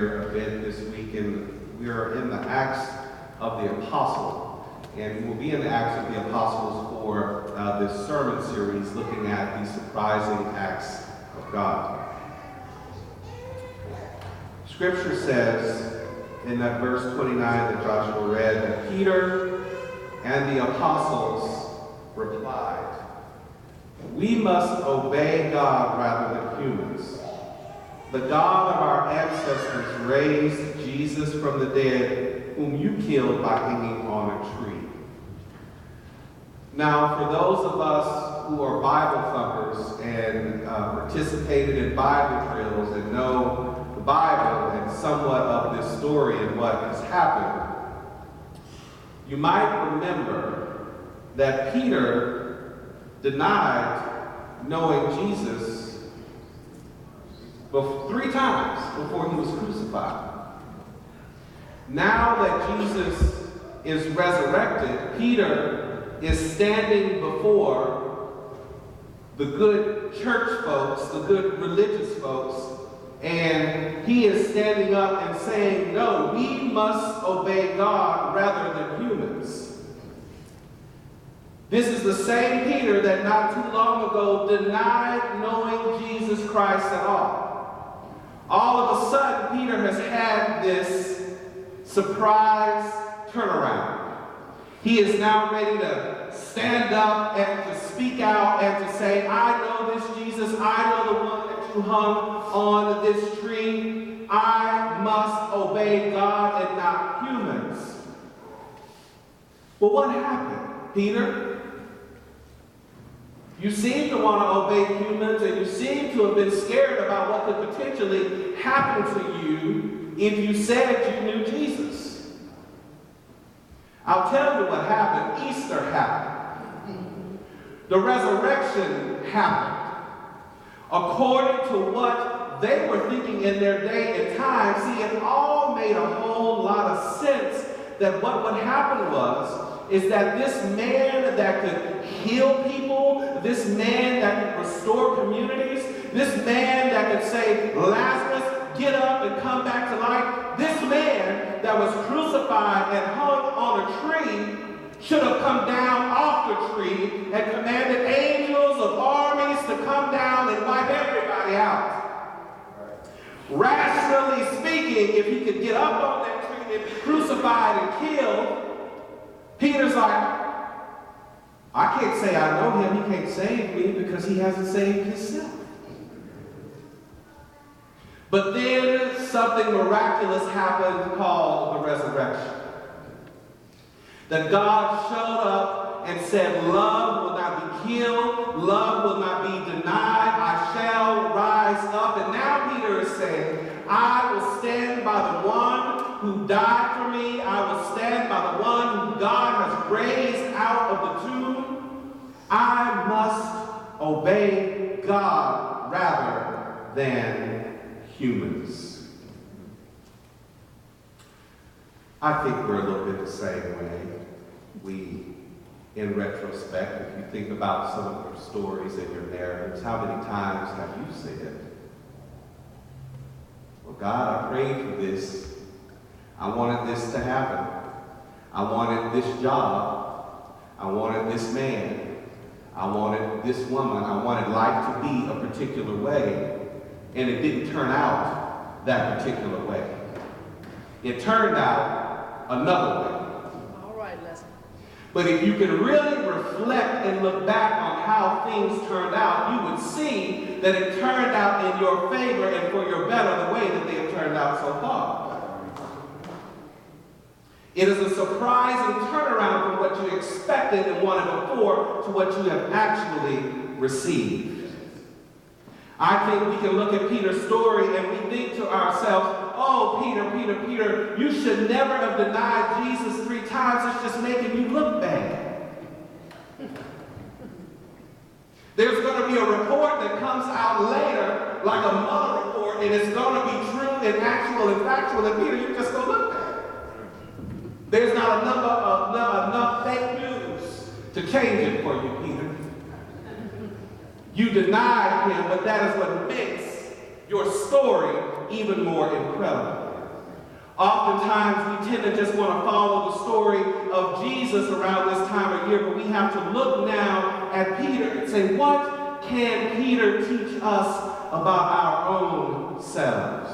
here a bit this week, and we are in the Acts of the Apostle. And we'll be in the Acts of the Apostles for this sermon series looking at the surprising acts of God. Scripture says in that verse 29 that Joshua read that Peter and the apostles replied, "We must obey God rather than humans. The God of our ancestors raised Jesus from the dead, whom you killed by hanging on a tree." Now, for those of us who are Bible thumpers and participated in Bible drills and know the Bible and somewhat of this story and what has happened, you might remember that Peter denied knowing Jesus 3 times before he was crucified. Now that Jesus is resurrected, Peter is standing before the good church folks, the good religious folks, and he is standing up and saying, no, we must obey God rather than humans. This is the same Peter that not too long ago denied knowing Jesus Christ at all. All of a sudden, Peter has had this surprise turnaround. He is now ready to stand up and to speak out and to say, I know this Jesus, I know the one that you hung on this tree. I must obey God and not humans. Well, what happened, Peter? You seem to want to obey humans, and you seem to have been scared about what could potentially happen to you if you said you knew Jesus. I'll tell you what happened. Easter happened. The resurrection happened. According to what they were thinking in their day and time, see, it all made a whole lot of sense that what would happen is that this man that could heal people, this man that could restore communities, this man that could say, Lazarus, get up and come back to life, this man that was crucified and hung on a tree should have come down off the tree and commanded angels of armies to come down and wipe everybody out. Rationally speaking, if he could get up on that tree and be crucified and killed, Peter's like, I can't say I know him. He can't save me because he hasn't saved himself. But then something miraculous happened called the resurrection. That God showed up and said, love will not be killed. Love will not be denied. I shall rise up. And now Peter is saying, I will stand by the one who died for me. I will stand by the one who God has raised out of the tomb. I must obey God rather than humans. I think we're a little bit the same way. We, in retrospect, if you think about some of your stories and your narratives, how many times have you said, well, God, I prayed for this. I wanted this to happen. I wanted this job. I wanted this man. I wanted this woman. I wanted life to be a particular way. And it didn't turn out that particular way. It turned out another way. All right, Leslie. But if you can really reflect and look back on how things turned out, you would see that it turned out in your favor and for your better the way that they have turned out so far. It is a surprising turnaround from what you expected and wanted before to what you have actually received. I think we can look at Peter's story and we think to ourselves, oh, Peter, you should never have denied Jesus 3 times. It's just making you look bad. There's going to be a report that comes out later, like a Mueller report, and it's going to be true and actual and factual, and Peter, you just go look bad. There's not enough fake news to change it for you, Peter. You denied him, but that is what makes your story even more incredible. Oftentimes, we tend to just want to follow the story of Jesus around this time of year, but we have to look now at Peter and say, what can Peter teach us about our own selves?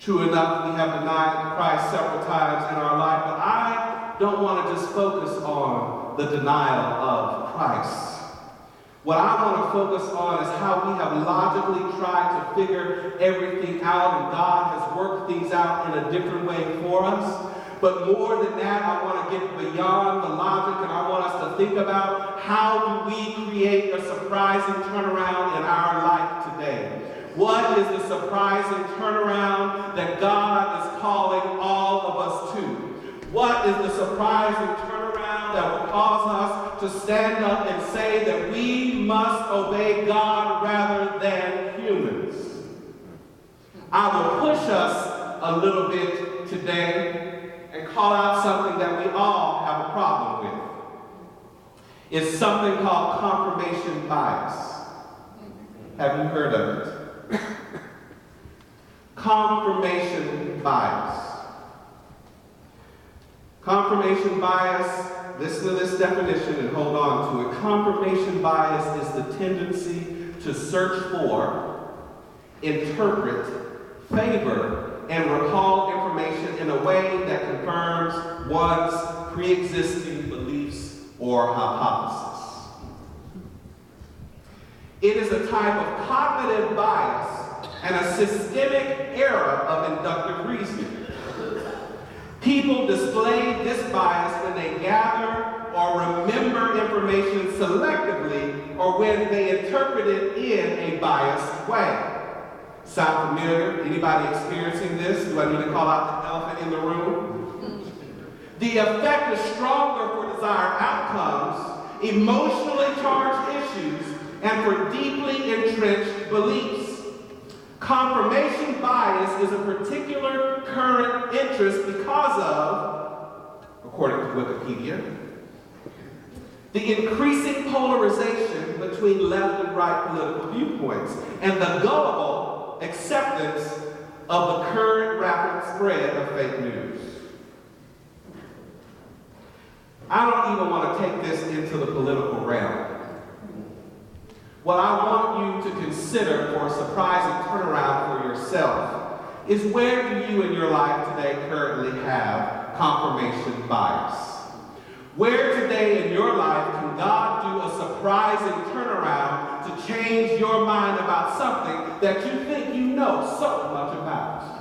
True enough, we have denied Christ several times in our life, but I don't want to just focus on the denial of Christ. What I want to focus on is how we have logically tried to figure everything out, and God has worked things out in a different way for us. But more than that, I want to get beyond the logic, and I want us to think about how do we create a surprising turnaround in our life today. What is the surprising turnaround that God is calling all of us to? What is the surprising turnaround that will cause us to stand up and say that we must obey God rather than humans? I will push us a little bit today and call out something that we all have a problem with. It's something called confirmation bias. Have you heard of it? Confirmation bias. Confirmation bias, listen to this definition and hold on to it. Confirmation bias is the tendency to search for, interpret, favor, and recall information in a way that confirms one's pre-existing beliefs or hypothesis. It is a type of cognitive bias and a systemic error of inductive reasoning. People display this bias when they gather or remember information selectively or when they interpret it in a biased way. Sound familiar? Anybody experiencing this? Do I need to call out the elephant in the room? The effect is stronger for desired outcomes, emotionally charged issues, and for deeply entrenched beliefs. Confirmation bias is a particular current interest because of, according to Wikipedia, the increasing polarization between left and right political viewpoints and the gullible acceptance of the current rapid spread of fake news. I don't even want to take this into the political realm. What I want you to consider for a surprising turnaround for yourself is, where do you in your life today currently have confirmation bias? Where today in your life can God do a surprising turnaround to change your mind about something that you think you know so much about?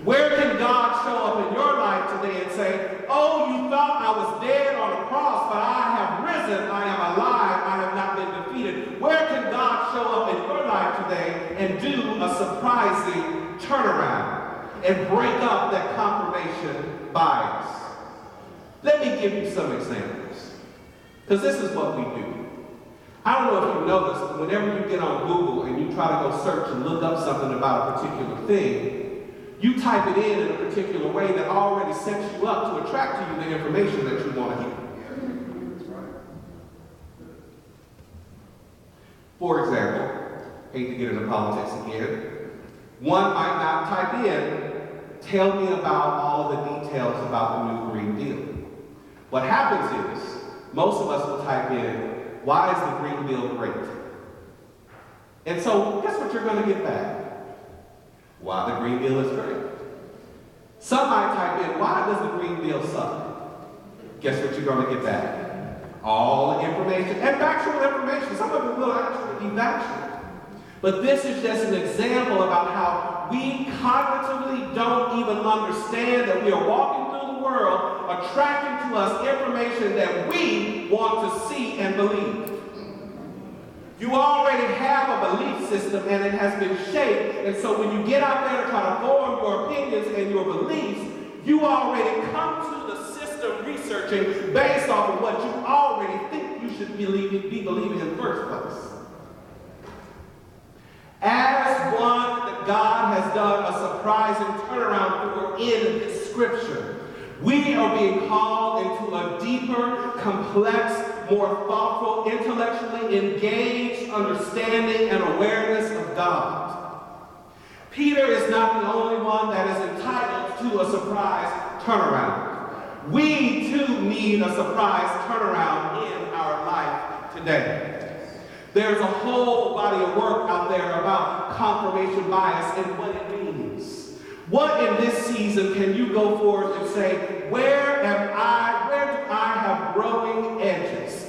Where can God show up in your life today and say, oh, you thought I was dead on a cross, but I have risen, I am alive, I have not been defeated. Where can God show up in your life today and do a surprising turnaround and break up that confirmation bias? Let me give you some examples, because this is what we do. I don't know if you know this, but whenever you get on Google and you try to go search and look up something about a particular thing, you type it in a particular way that already sets you up to attract to you the information that you want to hear. For example, hate to get into politics again, one might not type in, tell me about all the details about the new Green Deal. What happens is, most of us will type in, why is the Green Deal great? And so, guess what you're going to get back? Why the Green Deal is great. Some might type in, why does the Green Deal suck? Guess what you're going to get back? All the information, and factual information. Some of it will actually be factual. But this is just an example about how we cognitively don't even understand that we are walking through the world attracting to us information that we want to see and believe. You already have a belief system and it has been shaped, and so when you get out there to try to form your opinions and your beliefs, you already come to the system researching based off of what you already think you should be believing in the first place. As one that God has done a surprising turnaround for in this scripture, we are being called into a deeper, complex, more thoughtful, intellectually engaged understanding and awareness of God. Peter is not the only one that is entitled to a surprise turnaround. We too need a surprise turnaround in our life today. There's a whole body of work out there about confirmation bias and what it means. What in this season can you go forward and say, where do I have growing edges?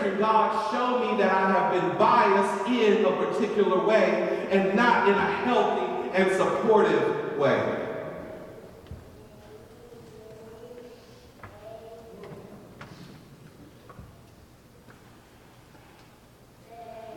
Can God show me that I have been biased in a particular way and not in a healthy and supportive way?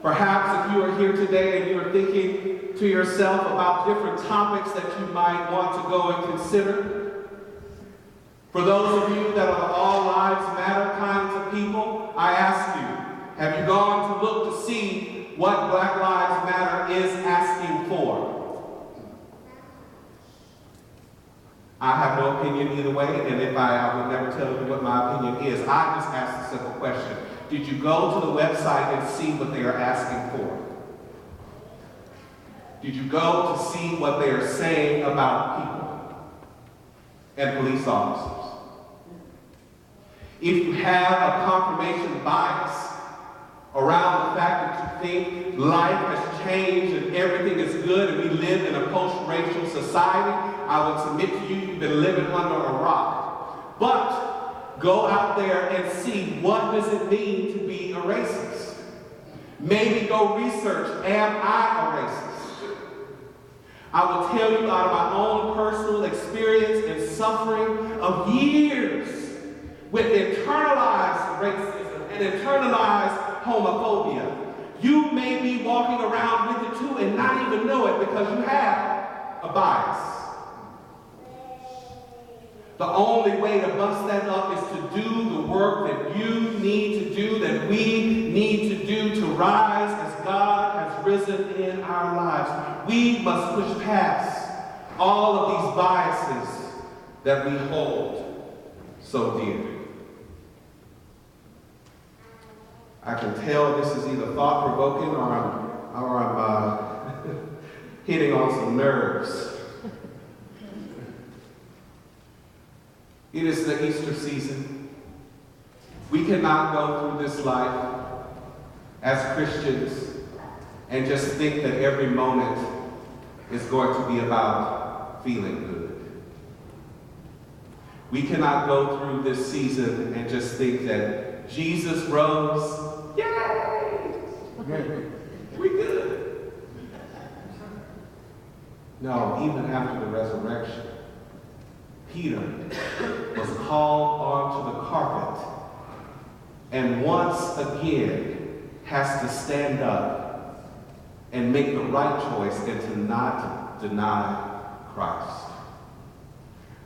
Perhaps if you are here today and you're thinking to yourself about different topics that you might want to go and consider. For those of you that are all lives matter kinds of people, I ask you, have you gone to look to see what Black Lives Matter is asking for? I have no opinion either way, and if I would never tell you what my opinion is. I just ask a simple question. Did you go to the website and see what they are asking for? Did you go to see what they are saying about people and police officers? If you have a confirmation bias around the fact that you think life has changed and everything is good and we live in a post-racial society, I would submit to you, you've been living under a rock. But go out there and see, what does it mean to be a racist? Maybe go research, am I a racist? I will tell you out of my own personal experience and suffering of years with internalized racism and internalized homophobia. You may be walking around with it too and not even know it because you have a bias. The only way to bust that up is to do the work that you need to do, that we need to do to rise as God has risen in our lives. We must push past all of these biases that we hold so dear. I can tell this is either thought-provoking or I'm hitting on some nerves. It is the Easter season. We cannot go through this life as Christians and just think that every moment is going to be about feeling good. We cannot go through this season and just think that Jesus rose, yay! We good. No, even after the resurrection, Peter was called onto the carpet and once again has to stand up and make the right choice and to not deny Christ.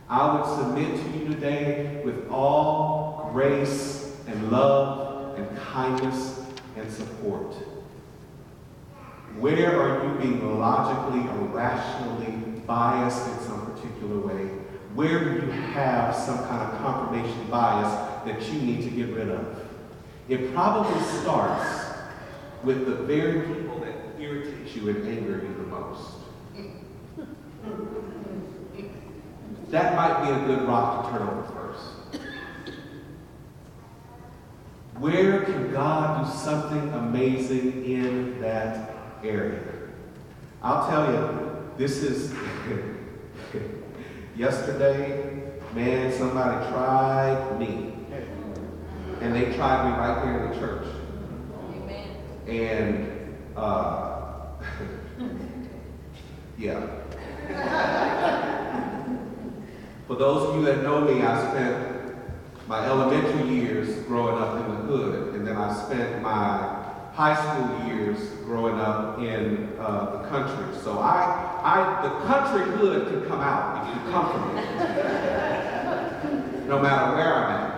I would submit to you today with all grace and love and kindness and support. Where are you being logically or rationally biased in some particular way? Where do you have some kind of confirmation bias that you need to get rid of? It probably starts with the very people that irritate you and anger you the most. That might be a good rock to turn over first. Where can God do something amazing in that area? I'll tell you, this is... Yesterday, man, somebody tried me. And they tried me right there in the church. Amen. And, yeah. For those of you that know me, I spent my elementary years growing up in the hood, and then I spent my high school years growing up in the country. So the country hood can come out if you come from it, no matter where I'm at.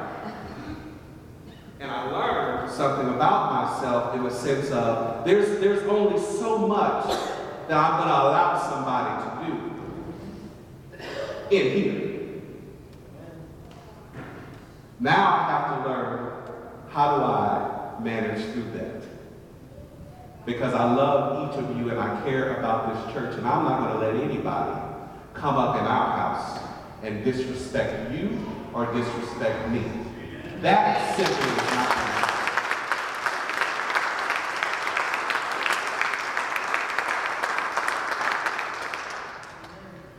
And I learned something about myself in the sense of there's only so much that I'm going to allow somebody to do in here. Now I have to learn, how do I manage through that? because I love each of you and I care about this church, and I'm not going to let anybody come up in our house and disrespect you or disrespect me. That simply is not going to happen.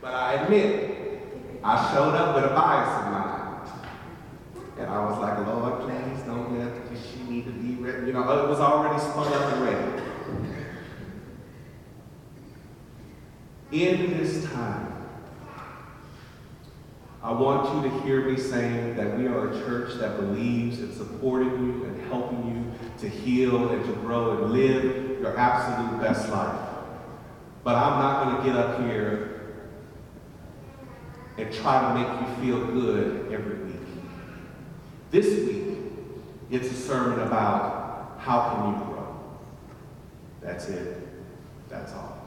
But I admit, I showed up with a bias in mind. And I was like, Lord, please don't let she need to be ready. You know, it was already spun up and ready. In this time, I want you to hear me saying that we are a church that believes in supporting you and helping you to heal and to grow and live your absolute best life. But I'm not going to get up here and try to make you feel good every week. This week, it's a sermon about how can you grow. That's it. That's all.